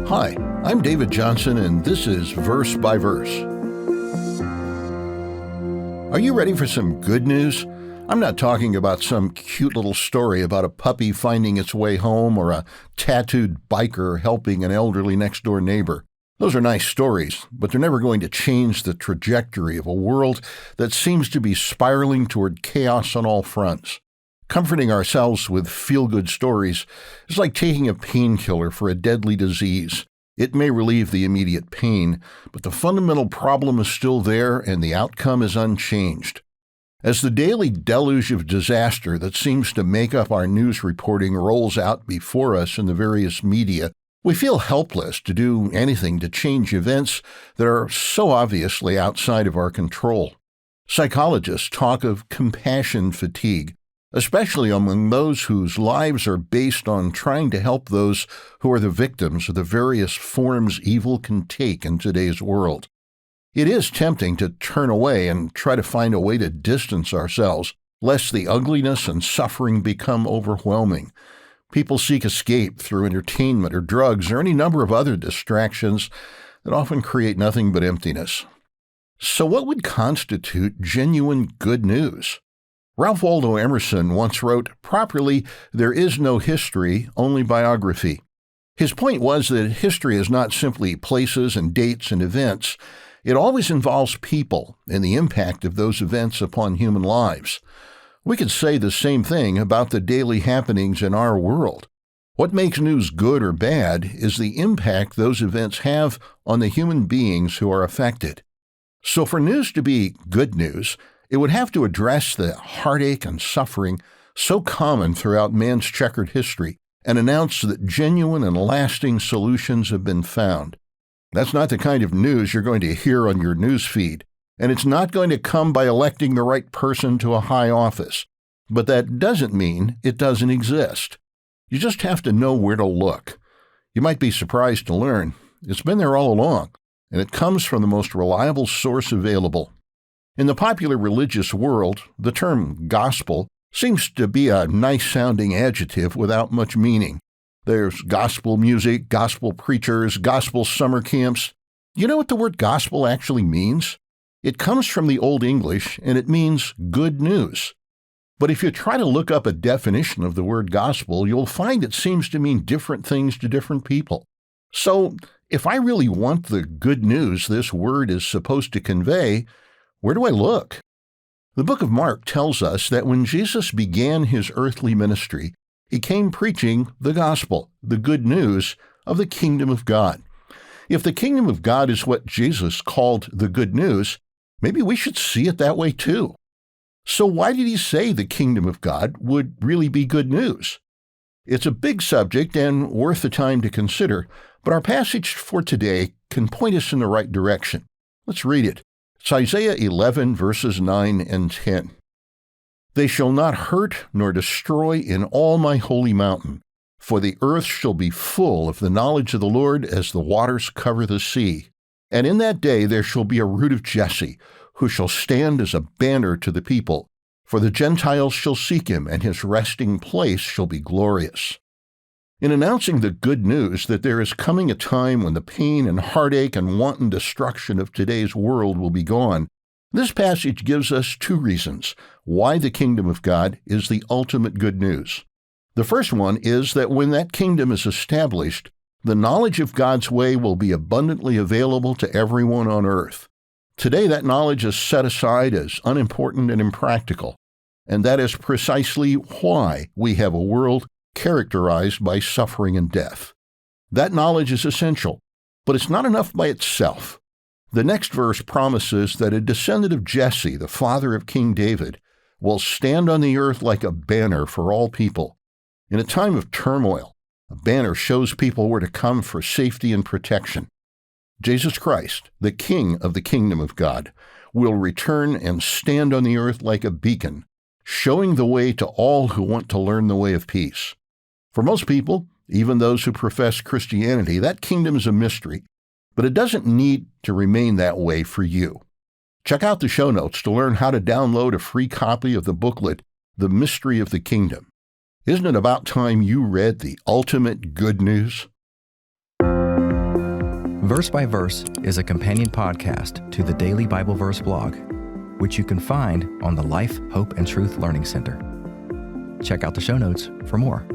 Hi, I'm David Johnson, and this is Verse by Verse. Are you ready for some good news? I'm not talking about some cute little story about a puppy finding its way home or a tattooed biker helping an elderly next-door neighbor. Those are nice stories, but they're never going to change the trajectory of a world that seems to be spiraling toward chaos on all fronts. Comforting ourselves with feel-good stories is like taking a painkiller for a deadly disease. It may relieve the immediate pain, but the fundamental problem is still there and the outcome is unchanged. As the daily deluge of disaster that seems to make up our news reporting rolls out before us in the various media, we feel helpless to do anything to change events that are so obviously outside of our control. Psychologists talk of compassion fatigue, especially among those whose lives are based on trying to help those who are the victims of the various forms evil can take in today's world. It is tempting to turn away and try to find a way to distance ourselves, lest the ugliness and suffering become overwhelming. People seek escape through entertainment or drugs or any number of other distractions that often create nothing but emptiness. So what would constitute genuine good news? Ralph Waldo Emerson once wrote, "Properly, there is no history, only biography." His point was that history is not simply places and dates and events. It always involves people and the impact of those events upon human lives. We could say the same thing about the daily happenings in our world. What makes news good or bad is the impact those events have on the human beings who are affected. So for news to be good news, it would have to address the heartache and suffering so common throughout man's checkered history and announce that genuine and lasting solutions have been found. That's not the kind of news you're going to hear on your news feed, and it's not going to come by electing the right person to a high office. But that doesn't mean it doesn't exist. You just have to know where to look. You might be surprised to learn it's been there all along, and it comes from the most reliable source available. In the popular religious world, the term gospel seems to be a nice-sounding adjective without much meaning. There's gospel music, gospel preachers, gospel summer camps. You know what the word gospel actually means? It comes from the Old English, and it means good news. But if you try to look up a definition of the word gospel, you'll find it seems to mean different things to different people. So, if I really want the good news this word is supposed to convey, where do I look? The book of Mark tells us that when Jesus began his earthly ministry, he came preaching the gospel, the good news of the kingdom of God. If the kingdom of God is what Jesus called the good news, maybe we should see it that way too. So why did he say the kingdom of God would really be good news? It's a big subject and worth the time to consider, but our passage for today can point us in the right direction. Let's read it. It's Isaiah 11, verses 9 and 10. "They shall not hurt nor destroy in all my holy mountain, for the earth shall be full of the knowledge of the Lord as the waters cover the sea. And in that day there shall be a root of Jesse, who shall stand as a banner to the people. For the Gentiles shall seek him, and his resting place shall be glorious." In announcing the good news that there is coming a time when the pain and heartache and wanton destruction of today's world will be gone, this passage gives us two reasons why the kingdom of God is the ultimate good news. The first one is that when that kingdom is established, the knowledge of God's way will be abundantly available to everyone on earth. Today, that knowledge is set aside as unimportant and impractical, and that is precisely why we have a world characterized by suffering and death. That knowledge is essential, but it's not enough by itself. The next verse promises that a descendant of Jesse, the father of King David, will stand on the earth like a banner for all people. In a time of turmoil, a banner shows people where to come for safety and protection. Jesus Christ, the King of the kingdom of God, will return and stand on the earth like a beacon, showing the way to all who want to learn the way of peace. For most people, even those who profess Christianity, that kingdom is a mystery, but it doesn't need to remain that way for you. Check out the show notes to learn how to download a free copy of the booklet, The Mystery of the Kingdom. Isn't it about time you read the ultimate good news? Verse by Verse is a companion podcast to the Daily Bible Verse blog, which you can find on the Life, Hope, and Truth Learning Center. Check out the show notes for more.